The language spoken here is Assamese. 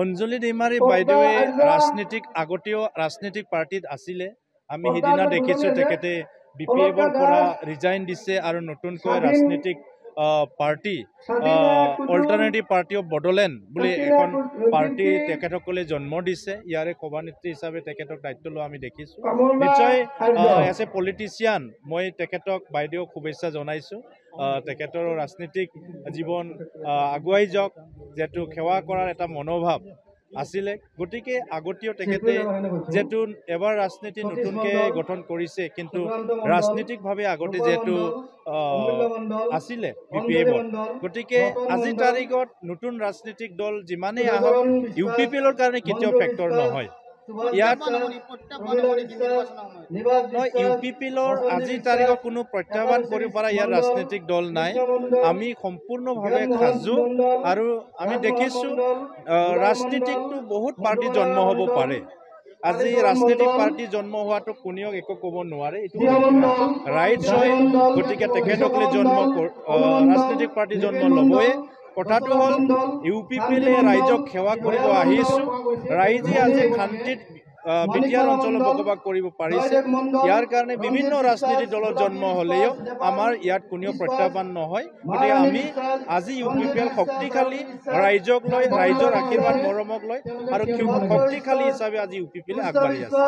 অঞ্জলি দৈমাৰী বাইদেৱে ৰাজনীতিক পাৰ্টিত আছিলে। আমি সিদিনা দেখিছোঁ তেখেতে BPFৰ পৰা ৰিজাইন দিছে আৰু নতুনকৈ ৰাজনীতিক party alternative party of Bodoland বুলি এখন পাৰ্টি তেখেতসকলে জন্ম দিছে। ইয়াৰে সভানেত্ৰী হিচাপে তেখেতক দায়িত্ব লোৱা আমি দেখিছোঁ। নিশ্চয় এজ এ পলিটিচিয়ান মই তেখেতক বাইদেউক শুভেচ্ছা জনাইছোঁ। তেখেতৰ ৰাজনীতিক জীৱন আগুৱাই যাওক, যিহেতু সেৱা কৰাৰ এটা মনোভাৱ আছিলে। গতিকে আগতেও তেখেতে যিহেতু এবাৰ ৰাজনীতি নতুনকৈ গঠন কৰিছে, কিন্তু ৰাজনীতিকভাৱে আগতে যিহেতু আছিলে BPFৰ, গতিকে আজিৰ তাৰিখত নতুন ৰাজনীতিক দল যিমানেই আহক UPPLৰ কাৰণে কেতিয়াও ফেক্টৰ নহয়। ইয়াত UPPLৰ আজিৰ তাৰিখত কোনো প্ৰত্যাহ্বান কৰিব পৰা ইয়াৰ ৰাজনৈতিক দল নাই। আমি সম্পূৰ্ণভাৱে সাজু আৰু আমি দেখিছোঁ ৰাজনীতিকটো বহুত পাৰ্টি জন্ম হ'ব পাৰে। আজি ৰাজনীতিক পাৰ্টি জন্ম হোৱাটো কোনেও একো ক'ব নোৱাৰে, এইটো ৰাইটছ হয়। গতিকে তেখেতসকলে ৰাজনীতিক পাৰ্টি জন্ম ল'বই। কথাটো হ'ল UPPLে ৰাইজক সেৱা কৰিব আহিছোঁ। ৰাইজে আজি শান্তিত বিটিআৰ অঞ্চলত বসবাস কৰিব পাৰিছে। ইয়াৰ কাৰণে বিভিন্ন ৰাজনীতিক দলৰ জন্ম হ'লেও আমাৰ ইয়াত কোনেও প্ৰত্যাহ্বান নহয়। গতিকে আমি আজি UPPL শক্তিশালী, ৰাইজক লৈ, ৰাইজৰ আশীৰ্বাদ মৰমক লৈ আৰু শক্তিশালী হিচাপে আজি UPPL আগবাঢ়ি আছে।